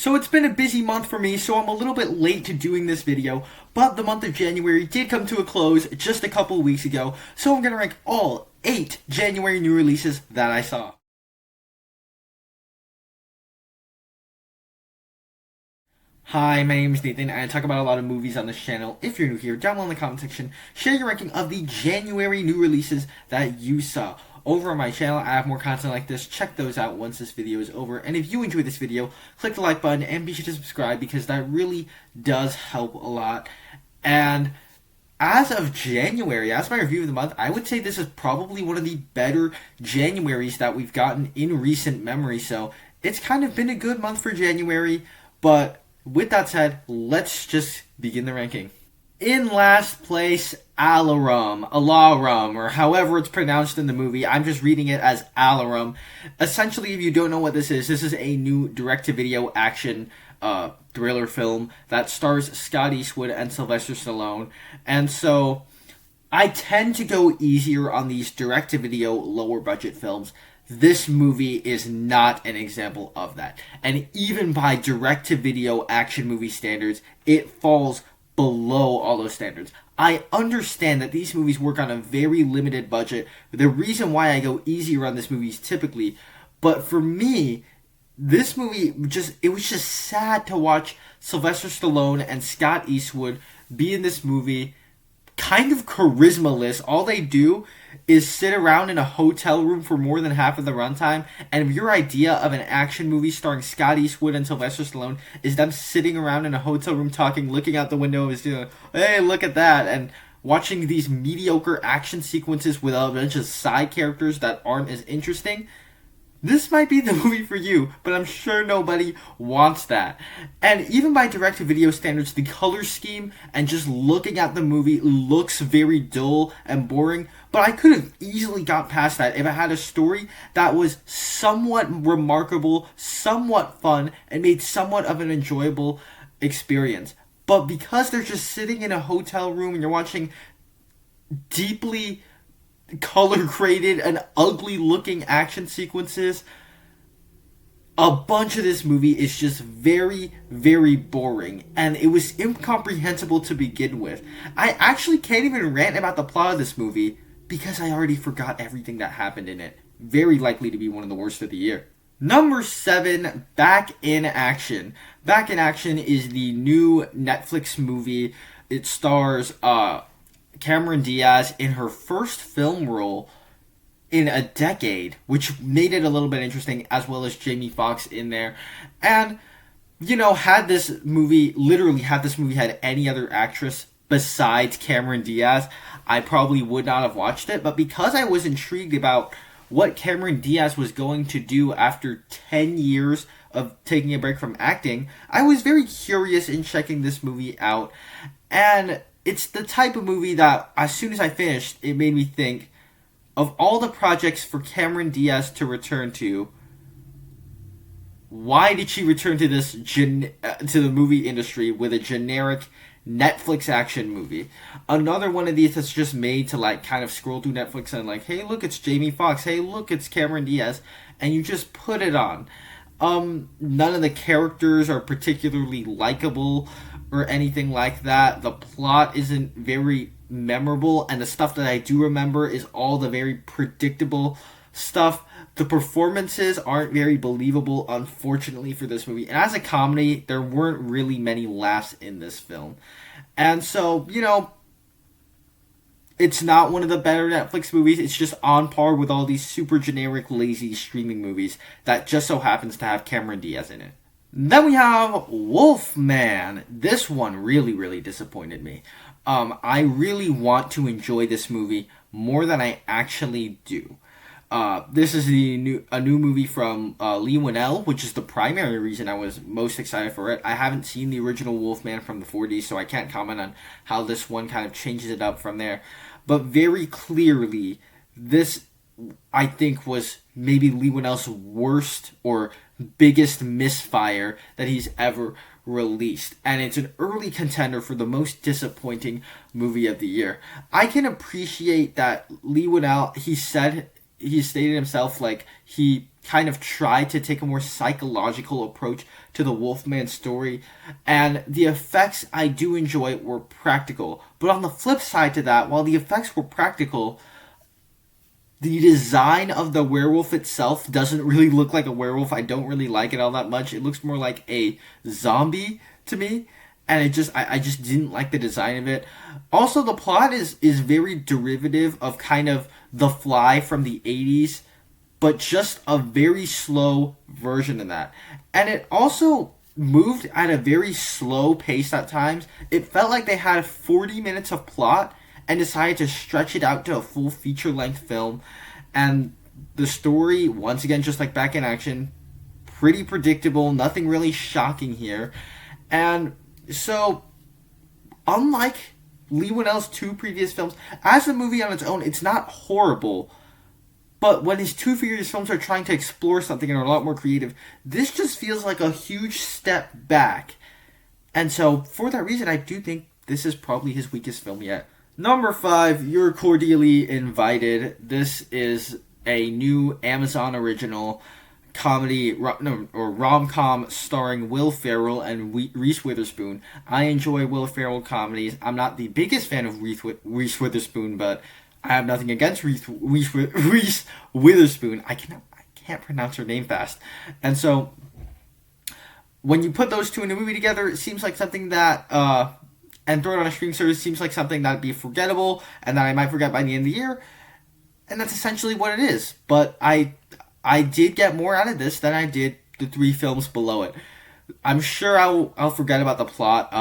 So it's been a busy month for me, so I'm a little bit late to doing this video, but the month of January did come to a close just a couple of weeks ago, so I'm going to rank all 8 January new releases that I saw. Hi, my name is Nathan, and I talk about a lot of movies on this channel. If you're new here, down below in the comment section, share your ranking of the January new releases that you saw. Over on my channel, I have more content like this. Check those out once this video is over. And if you enjoyed this video, click the like button and be sure to subscribe because that really does help a lot. And as of January, as my review of the month, I would say this is probably one of the better Januaries that we've gotten in recent memory. So it's kind of been a good month for January. But with that said, let's just begin the ranking. In last place, Alarum, or however it's pronounced in the movie. I'm just reading it as Alarum. Essentially, if you don't know what this is a new direct-to-video action thriller film that stars Scott Eastwood and Sylvester Stallone. And so, I tend to go easier on these direct-to-video, lower-budget films. This movie is not an example of that. And even by direct-to-video action movie standards, it falls below all those standards. I understand that these movies work on a very limited budget. The reason why I go easier on this movie is typically, but for me, this movie it was just sad to watch Sylvester Stallone and Scott Eastwood be in this movie kind of charismaless. All they do is sit around in a hotel room for more than half of the runtime, and if your idea of an action movie starring Scott Eastwood and Sylvester Stallone is them sitting around in a hotel room talking, looking out the window, is doing, hey, look at that, and watching these mediocre action sequences with a bunch of side characters that aren't as interesting, this might be the movie for you, but I'm sure nobody wants that. And even by direct-to-video standards, the color scheme and just looking at the movie looks very dull and boring, but I could have easily got past that if it had a story that was somewhat remarkable, somewhat fun, and made somewhat of an enjoyable experience. But because they're just sitting in a hotel room and you're watching deeply color graded and ugly looking action sequences, a bunch of this movie is just very, very boring, and it was incomprehensible to begin with. I actually can't even rant about the plot of this movie because I already forgot everything that happened in it. Very likely to be one of the worst of the year. Number 7, Back in Action. Back in Action is the new Netflix movie. It stars Cameron Diaz in her first film role in a decade, which made it a little bit interesting, as well as Jamie Foxx in there. And, had this movie had any other actress besides Cameron Diaz, I probably would not have watched it. But because I was intrigued about what Cameron Diaz was going to do after 10 years of taking a break from acting, I was very curious in checking this movie out. And it's the type of movie that, as soon as I finished, it made me think, of all the projects for Cameron Diaz to return to, why did she return to to the movie industry with a generic Netflix action movie? Another one of these that's just made to kind of scroll through Netflix and hey, look, it's Jamie Foxx. Hey, look, it's Cameron Diaz, and you just put it on. None of the characters are particularly likable or anything like that. The plot isn't very memorable, and the stuff that I do remember is all the very predictable stuff. The performances aren't very believable, unfortunately, for this movie. And as a comedy, there weren't really many laughs in this film. And so, it's not one of the better Netflix movies. It's just on par with all these super generic, lazy streaming movies that just so happens to have Cameron Diaz in it. Then we have Wolfman. This one really, really disappointed me. I really want to enjoy this movie more than I actually do. This is a new movie from Leigh Whannell, which is the primary reason I was most excited for it. I haven't seen the original Wolfman from the 40s, so I can't comment on how this one kind of changes it up from there. But very clearly, this, I think, was maybe Leigh Whannell's worst or biggest misfire that he's ever released. And it's an early contender for the most disappointing movie of the year. I can appreciate that Leigh Whannell, he said he stated himself like he kind of tried to take a more psychological approach to the Wolfman story, and the effects I do enjoy were practical. But on the flip side to that, while the effects were practical, the design of the werewolf itself doesn't really look like a werewolf. I don't really like it all that much. It looks more like a zombie to me, and I just didn't like the design of it. Also, the plot is very derivative of kind of The Fly from the 80s, but just a very slow version of that. And it also moved at a very slow pace at times. It felt like they had 40 minutes of plot and decided to stretch it out to a full feature-length film. And the story, once again, just like Back in Action, pretty predictable, nothing really shocking here. And so, unlike Leigh Whannell's two previous films, as a movie on its own, it's not horrible. But when his two previous films are trying to explore something and are a lot more creative, this just feels like a huge step back. And so, for that reason, I do think this is probably his weakest film yet. Number 5, You're Cordially Invited. This is a new Amazon original comedy or rom-com starring Will Ferrell and Reese Witherspoon. I enjoy Will Ferrell comedies. I'm not the biggest fan of Reese Witherspoon, but I have nothing against Reese Witherspoon. I can't pronounce her name fast. And so when you put those two in a movie together, it seems like something that and throw it on a streaming service seems like something that'd be forgettable and that I might forget by the end of the year. And that's essentially what it is. But I did get more out of this than I did the 3 films below it. I'm sure I'll forget about the plot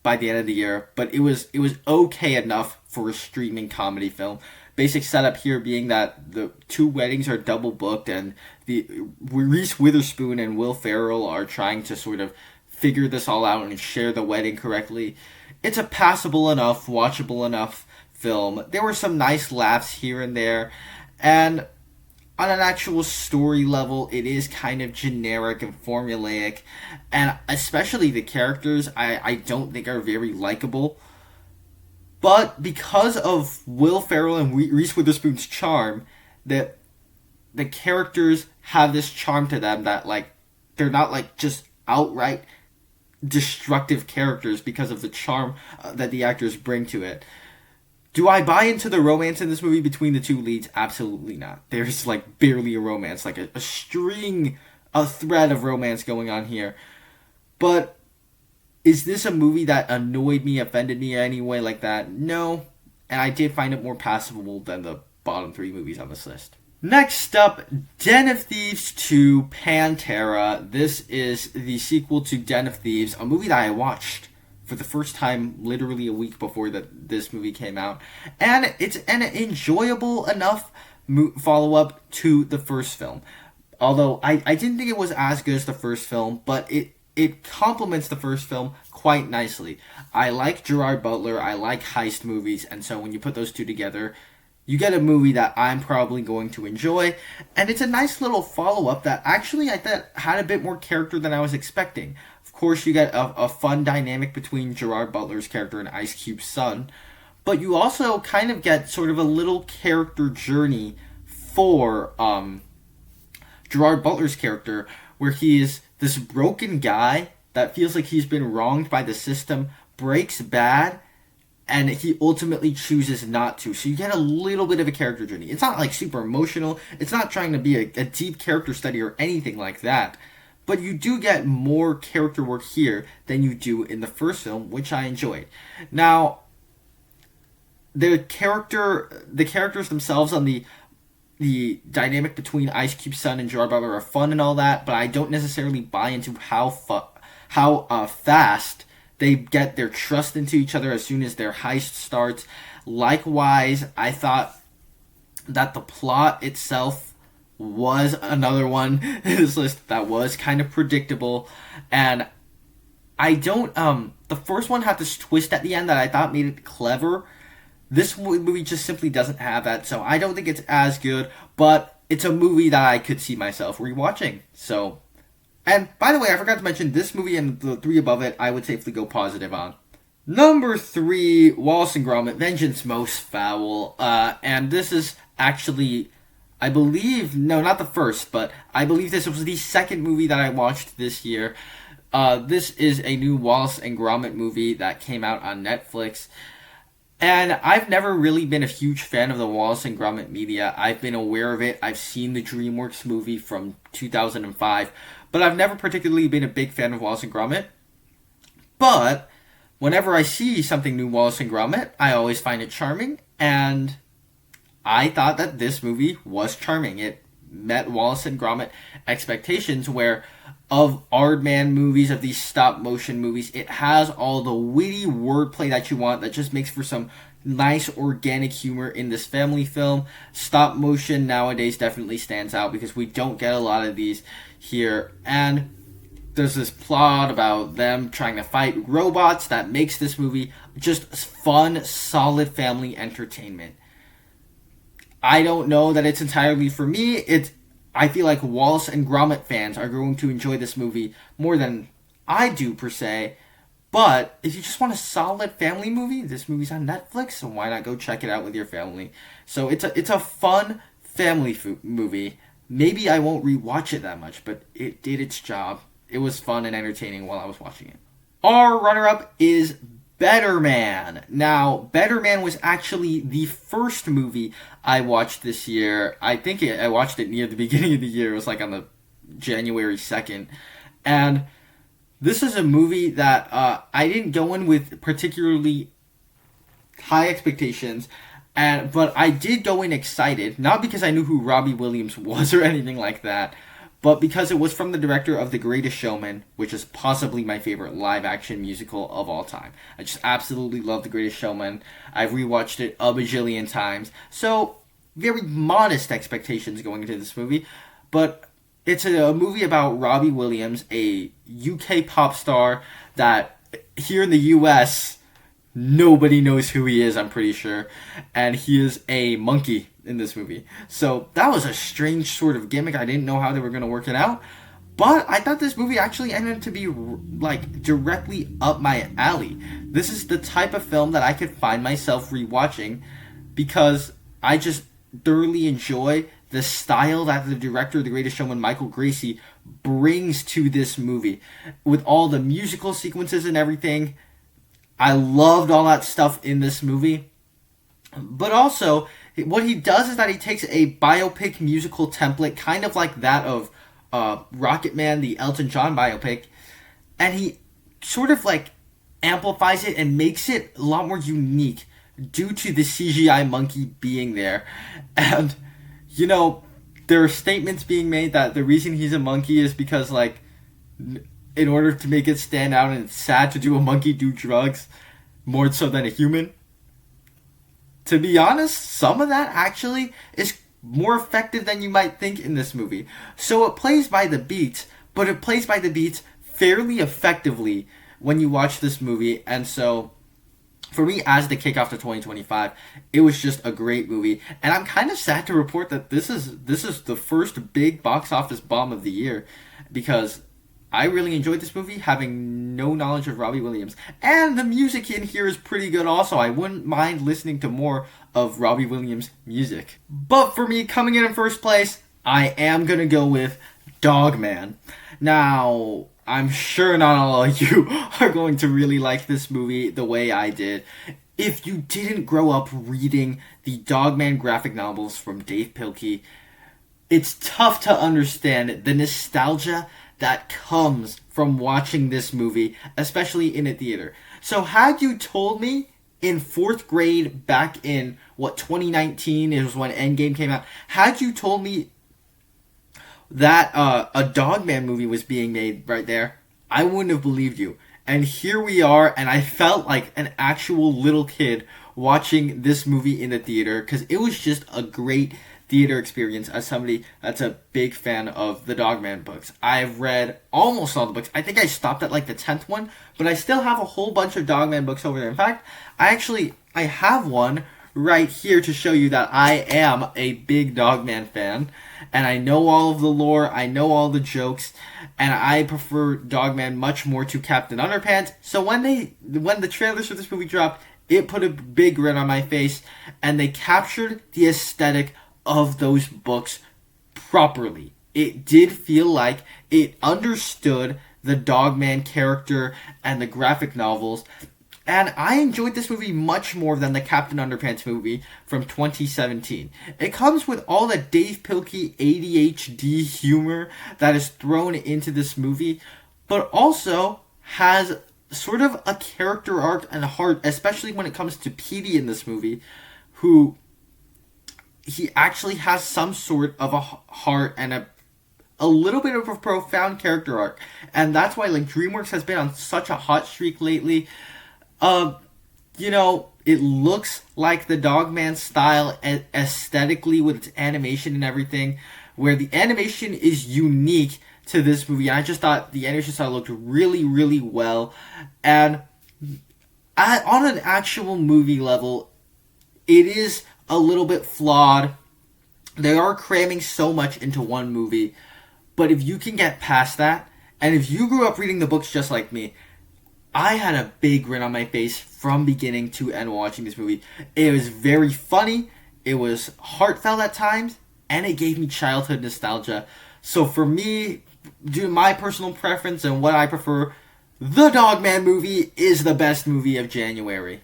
by the end of the year, but it was okay enough for a streaming comedy film. Basic setup here being that the 2 weddings are double booked, and the Reese Witherspoon and Will Ferrell are trying to sort of figure this all out and share the wedding correctly. It's a passable enough, watchable enough film. There were some nice laughs here and there, and on an actual story level, it is kind of generic and formulaic, and especially the characters I don't think are very likable. But because of Will Ferrell and Reese Witherspoon's charm, the characters have this charm to them that, like, they're not, like, just outright destructive characters because of the charm that the actors bring to it. Do I buy into the romance in this movie between the 2 leads? Absolutely not. There's, like, barely a romance, like a thread of romance going on here. But is this a movie that annoyed me, offended me in any way like that? No. And I did find it more passable than the bottom 3 movies on this list. Next up, Den of Thieves 2 Pantera. This is the sequel to Den of Thieves, a movie that I watched for the first time literally a week before this movie came out. And it's an enjoyable enough follow-up to the first film. Although I didn't think it was as good as the first film, but it complements the first film quite nicely. I like Gerard Butler, I like heist movies, and so when you put those two together, you get a movie that I'm probably going to enjoy, and it's a nice little follow-up that actually I thought had a bit more character than I was expecting. Of course, you get a fun dynamic between Gerard Butler's character and Ice Cube's son, but you also kind of get sort of a little character journey for Gerard Butler's character, where he is this broken guy that feels like he's been wronged by the system, breaks bad, and he ultimately chooses not to. So you get a little bit of a character journey. It's not like super emotional. It's not trying to be a deep character study or anything like that. But you do get more character work here than you do in the first film, which I enjoyed. Now, the characters themselves on the dynamic between Ice Cube's son and Gerard Butler are fun and all that, but I don't necessarily buy into how fast they get their trust into each other as soon as their heist starts. Likewise, I thought that the plot itself was another one in this list that was kind of predictable, and I don't the first one had this twist at the end that I thought made it clever. This movie just simply doesn't have that, so I don't think it's as good, but it's a movie that I could see myself rewatching. So, and by the way, I forgot to mention this movie and the 3 above it, I would safely go positive on. Number 3, Wallace and Gromit, Vengeance Most Foul, and this is actually I believe, no, not the first, but I believe this was the second movie that I watched this year. This is a new Wallace and Gromit movie that came out on Netflix. And I've never really been a huge fan of the Wallace and Gromit media. I've been aware of it. I've seen the DreamWorks movie from 2005, but I've never particularly been a big fan of Wallace and Gromit. But whenever I see something new Wallace and Gromit, I always find it charming, and I thought that this movie was charming. It met Wallace and Gromit expectations where of Aardman movies, of these stop motion movies, it has all the witty wordplay that you want that just makes for some nice organic humor in this family film. Stop motion nowadays definitely stands out because we don't get a lot of these here. And there's this plot about them trying to fight robots that makes this movie just fun, solid family entertainment. I don't know that it's entirely for me. I feel like Wallace and Gromit fans are going to enjoy this movie more than I do, per se. But if you just want a solid family movie, this movie's on Netflix, so why not go check it out with your family? So it's a fun family movie. Maybe I won't rewatch it that much, but it did its job. It was fun and entertaining while I was watching it. Our runner-up is Better Man. Now, Better Man was actually the first movie I watched this year. I watched it near the beginning of the year. It was like on the January 2nd. And this is a movie that I didn't go in with particularly high expectations, but I did go in excited, not because I knew who Robbie Williams was or anything like that, but because it was from the director of The Greatest Showman, which is possibly my favorite live-action musical of all time. I just absolutely love The Greatest Showman. I've rewatched it a bajillion times. So, very modest expectations going into this movie. But it's a movie about Robbie Williams, a UK pop star that here in the US, nobody knows who he is, I'm pretty sure. And he is a monkey in this movie. So that was a strange sort of gimmick. I didn't know how they were going to work it out. But I thought this movie actually ended up to be like directly up my alley. This is the type of film that I could find myself rewatching because I just thoroughly enjoy the style that the director of The Greatest Showman, Michael Gracie, brings to this movie. With all the musical sequences and everything, I loved all that stuff in this movie. But also, what he does is that he takes a biopic musical template, kind of like that of Rocket Man, the Elton John biopic, and he sort of like amplifies it and makes it a lot more unique due to the CGI monkey being there. And, you know, there are statements being made that the reason he's a monkey is because, like, in order to make it stand out, and it's sad to do a monkey do drugs more so than a human. To be honest, some of that actually is more effective than you might think in this movie. So it plays by the beats, but it plays by the beats fairly effectively when you watch this movie. And so, for me, as the kickoff to 2025, it was just a great movie. And I'm kind of sad to report that this is the first big box office bomb of the year, because I really enjoyed this movie, having no knowledge of Robbie Williams. And the music in here is pretty good also. I wouldn't mind listening to more of Robbie Williams' music. But for me, coming in first place, I am going to go with Dogman. Now, I'm sure not all of you are going to really like this movie the way I did. If you didn't grow up reading the Dogman graphic novels from Dave Pilkey, it's tough to understand the nostalgia that comes from watching this movie, especially in a theater. So had you told me in 4th grade back in, 2019 is when Endgame came out, had you told me that a Dogman movie was being made right there, I wouldn't have believed you. And here we are, and I felt like an actual little kid watching this movie in the theater, because it was just a great theater experience as somebody that's a big fan of the Dogman books. I've read almost all the books. I think I stopped at like the 10th one, but I still have a whole bunch of Dogman books over there. In fact, I have one right here to show you that I am a big Dogman fan, and I know all of the lore, I know all the jokes, and I prefer Dogman much more to Captain Underpants. So when the trailers for this movie dropped, it put a big grin on my face, and they captured the aesthetic of those books properly. It did feel like it understood the Dogman character and the graphic novels. And I enjoyed this movie much more than the Captain Underpants movie from 2017. It comes with all the Dave Pilkey ADHD humor that is thrown into this movie, but also has sort of a character arc and heart, especially when it comes to Petey in this movie, who he actually has some sort of a heart and a little bit of a profound character arc. And that's why, like, DreamWorks has been on such a hot streak lately. It looks like the Dogman style aesthetically with its animation and everything, where the animation is unique to this movie. I just thought the animation style looked really, really well. And on an actual movie level, it is a little bit flawed. They are cramming so much into one movie. But if you can get past that, and if you grew up reading the books just like me, I had a big grin on my face from beginning to end watching this movie. It was very funny, it was heartfelt at times, and it gave me childhood nostalgia. So for me, due to my personal preference and what I prefer, the Dogman movie is the best movie of January.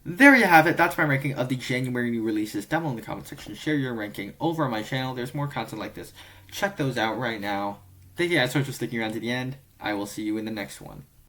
There you have it. That's my ranking of the January new releases. Down below in the comment section, share your ranking over on my channel. There's more content like this. Check those out right now. Thank you guys so much for sticking around to the end. I will see you in the next one.